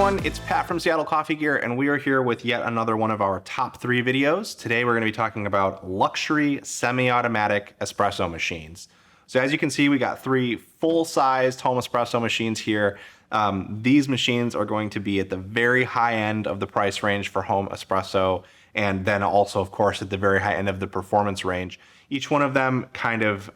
everyone, it's Pat from Seattle Coffee Gear, and we are here with yet another one of our top 3 videos. Today we're going to be talking about luxury semi-automatic espresso machines. So as you can see, we got 3 full-sized home espresso machines here. These machines are going to be at the very high end of the price range for home espresso, and then also, of course, at the very high end of the performance range. Each one of them kind of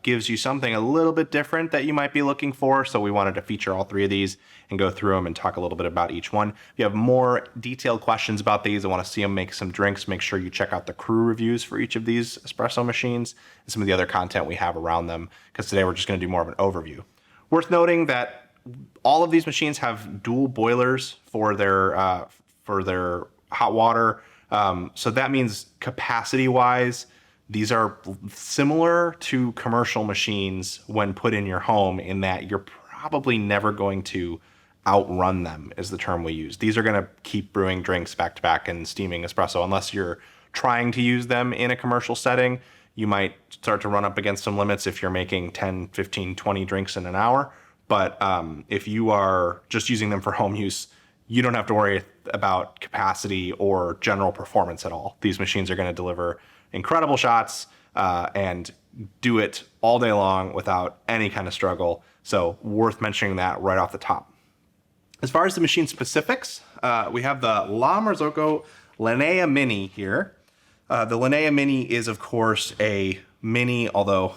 gives you something a little bit different that you might be looking for, so we wanted to feature all 3 of these and go through them and talk a little bit about each one. If you have more detailed questions about these, I want to see them make some drinks, make sure you check out the crew reviews for each of these espresso machines and some of the other content we have around them, because today we're just going to do more of an overview. Worth noting that all of these machines have dual boilers for their hot water, so that means capacity-wise, these are similar to commercial machines when put in your home, in that you're probably never going to outrun them, is the term we use. These are going to keep brewing drinks back to back and steaming espresso. Unless you're trying to use them in a commercial setting, you might start to run up against some limits if you're making 10, 15, 20 drinks in an hour. But if you are just using them for home use, you don't have to worry about capacity or general performance at all. These machines are going to deliver incredible shots and do it all day long without any kind of struggle. So worth mentioning that right off the top. As far as the machine specifics, we have the La Marzocco Linnea Mini here. The Linnea Mini is, of course, a mini, although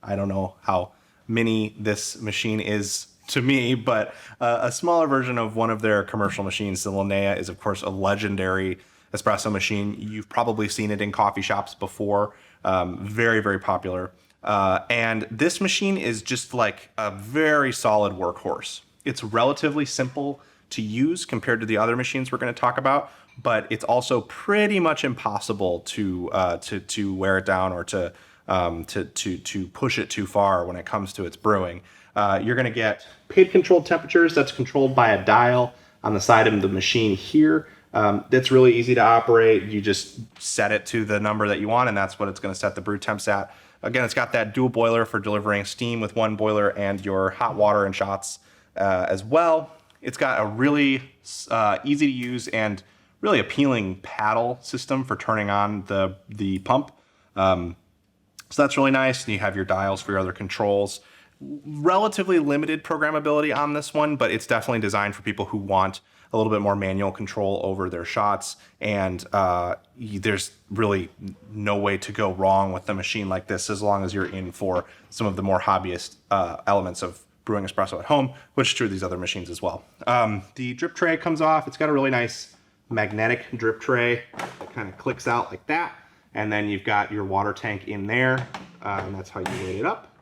I don't know how mini this machine is to me, but a smaller version of one of their commercial machines. The Linnea is, of course, a legendary espresso machine. You've probably seen it in coffee shops before. Very, very popular. And this machine is just like a very solid workhorse. It's relatively simple to use compared to the other machines we're going to talk about, but it's also pretty much impossible to wear it down or to push it too far when it comes to its brewing. You're going to get PID controlled temperatures. That's controlled by a dial on the side of the machine here. That's really easy to operate. You just set it to the number that you want, and that's what it's going to set the brew temps at. Again, it's got that dual boiler for delivering steam with one boiler and your hot water and shots as well. It's got a really easy to use and really appealing paddle system for turning on the pump. So that's really nice. And you have your dials for your other controls. Relatively limited programmability on this one, but it's definitely designed for people who want a little bit more manual control over their shots, and there's really no way to go wrong with a machine like this as long as you're in for some of the more hobbyist elements of brewing espresso at home, which is true of these other machines as well. The drip tray comes off. It's got a really nice magnetic drip tray that kind of clicks out like that, and then you've got your water tank in there, and that's how you weight it up.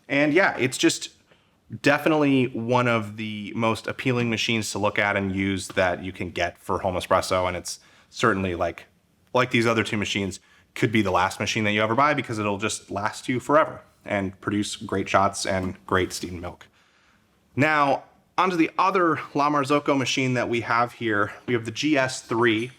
And yeah, it's just definitely one of the most appealing machines to look at and use that you can get for home espresso, and it's certainly like these other 2 machines, could be the last machine that you ever buy, because it'll just last you forever and produce great shots and great steamed milk. Now, onto the other La Marzocco machine that we have here. We have the GS3.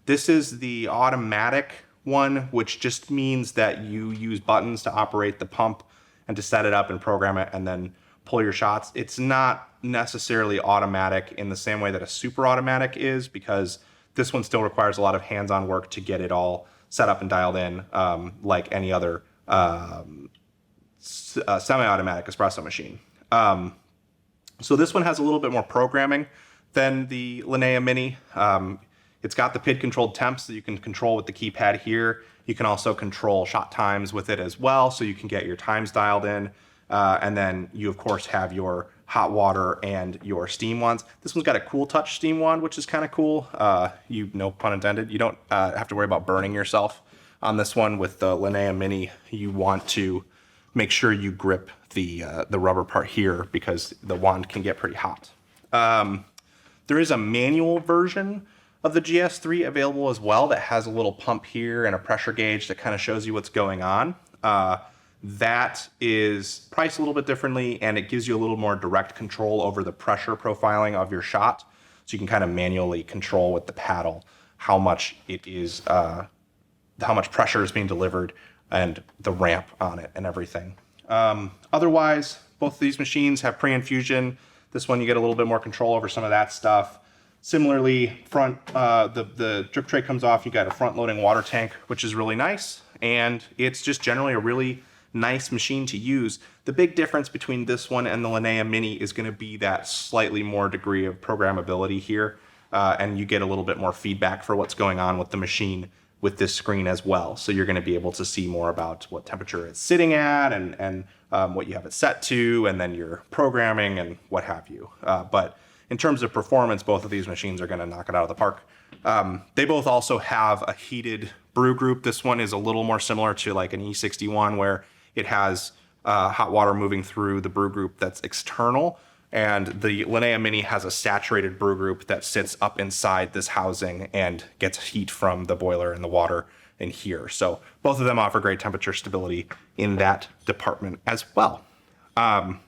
This is the automatic one, which just means that you use buttons to operate the pump and to set it up and program it and then pull your shots. It's not necessarily automatic in the same way that a super automatic is, because this one still requires a lot of hands-on work to get it all set up and dialed in, like any other semi-automatic espresso machine. So this one has a little bit more programming than the Linnea Mini. It's got the PID controlled temps that you can control with the keypad here. You can also control shot times with it as well, so you can get your times dialed in. And then you, of course, have your hot water and your steam wands. This one's got a cool touch steam wand, which is kind of cool. No pun intended. You don't have to worry about burning yourself on this one. With the Linnea Mini, you want to make sure you grip the rubber part here, because the wand can get pretty hot. There is a manual version of the GS3 available as well that has a little pump here and a pressure gauge that kind of shows you what's going on. That is priced a little bit differently, and it gives you a little more direct control over the pressure profiling of your shot. So you can kind of manually control with the paddle how much it is, how much pressure is being delivered and the ramp on it and everything. Otherwise, both of these machines have pre-infusion. This one, you get a little bit more control over some of that stuff. Similarly, the drip tray comes off. You got a front loading water tank, which is really nice. And it's just generally a really nice machine to use. The big difference between this one and the Linnea Mini is going to be that slightly more degree of programmability here. And you get a little bit more feedback for what's going on with the machine with this screen as well. So you're going to be able to see more about what temperature it's sitting at and what you have it set to, and then your programming and what have you. But in terms of performance, both of these machines are going to knock it out of the park. They both also have a heated brew group. This one is a little more similar to like an E61, where it has hot water moving through the brew group that's external. And the Linnea Mini has a saturated brew group that sits up inside this housing and gets heat from the boiler and the water in here. So both of them offer great temperature stability in that department as well. Our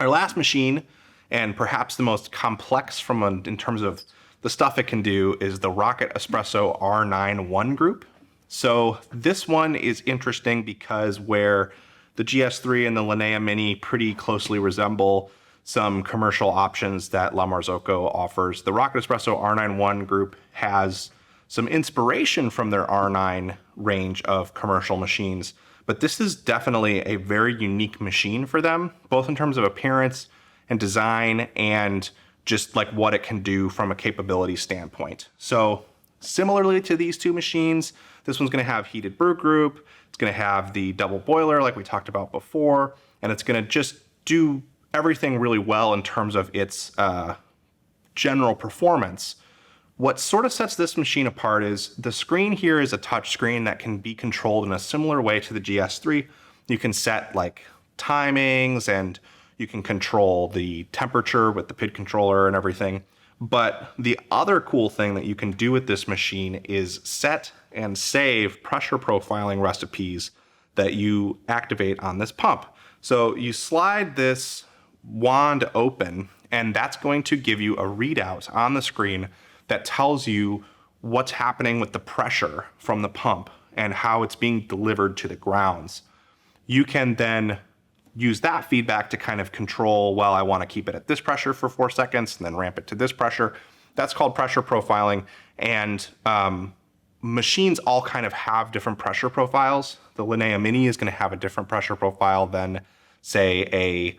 last machine, and perhaps the most complex in terms of the stuff it can do, is the Rocket Espresso R91 group. So this one is interesting because where the GS3 and the Linnea Mini pretty closely resemble some commercial options that La Marzocco offers, the Rocket Espresso R91 group has some inspiration from their R9 range of commercial machines, but this is definitely a very unique machine for them, both in terms of appearance and design and just like what it can do from a capability standpoint. So similarly to these two machines, this one's going to have heated brew group, it's going to have the double boiler like we talked about before, and it's going to just do everything really well in terms of its general performance. What sort of sets this machine apart is the screen here is a touch screen that can be controlled in a similar way to the GS3. You can set like timings and you can control the temperature with the PID controller and everything. But the other cool thing that you can do with this machine is set and save pressure profiling recipes that you activate on this pump. So you slide this wand open, and that's going to give you a readout on the screen that tells you what's happening with the pressure from the pump and how it's being delivered to the grounds. You can then use that feedback to kind of control, well, I want to keep it at this pressure for 4 seconds and then ramp it to this pressure. That's called pressure profiling. And machines all kind of have different pressure profiles. The Linnea Mini is going to have a different pressure profile than, say, a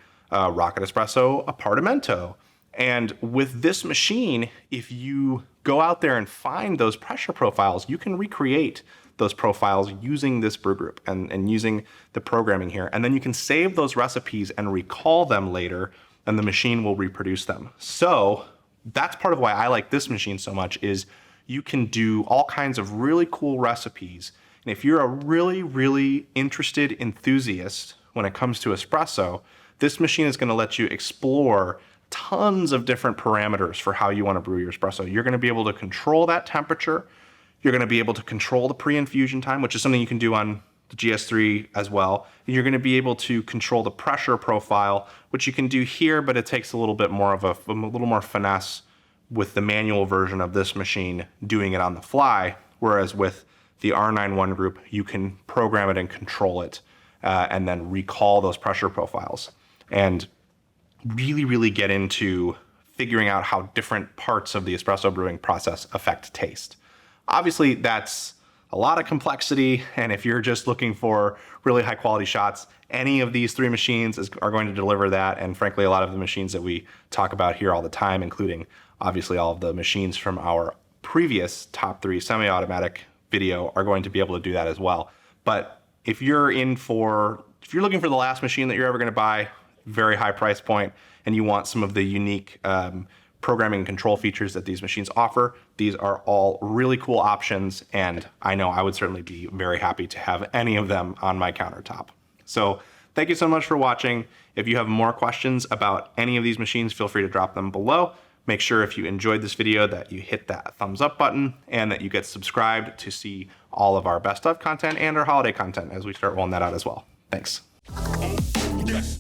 Rocket Espresso Apartamento. And with this machine, if you go out there and find those pressure profiles, you can recreate those profiles using this brew group and using the programming here. And then you can save those recipes and recall them later, and the machine will reproduce them. So that's part of why I like this machine so much, is you can do all kinds of really cool recipes. And if you're a really, really interested enthusiast when it comes to espresso, this machine is going to let you explore tons of different parameters for how you want to brew your espresso. You're going to be able to control that temperature. You're going to be able to control the pre-infusion time, which is something you can do on the GS3 as well. And you're going to be able to control the pressure profile, which you can do here, but it takes a little bit more of a little more finesse with the manual version of this machine doing it on the fly. Whereas with the R91 group, you can program it and control it and then recall those pressure profiles and really, really get into figuring out how different parts of the espresso brewing process affect taste. Obviously, that's a lot of complexity, and if you're just looking for really high quality shots, any of these three machines are going to deliver that, and frankly, a lot of the machines that we talk about here all the time, including obviously all of the machines from our previous top 3 semi-automatic video, are going to be able to do that as well. But if you're looking for the last machine that you're ever going to buy, very high price point, and you want some of the unique programming and control features that these machines offer, these are all really cool options, and I know I would certainly be very happy to have any of them on my countertop. So thank you so much for watching. If you have more questions about any of these machines, feel free to drop them below. Make sure if you enjoyed this video that you hit that thumbs up button and that you get subscribed to see all of our best of content and our holiday content as we start rolling that out as well. Thanks. Yes.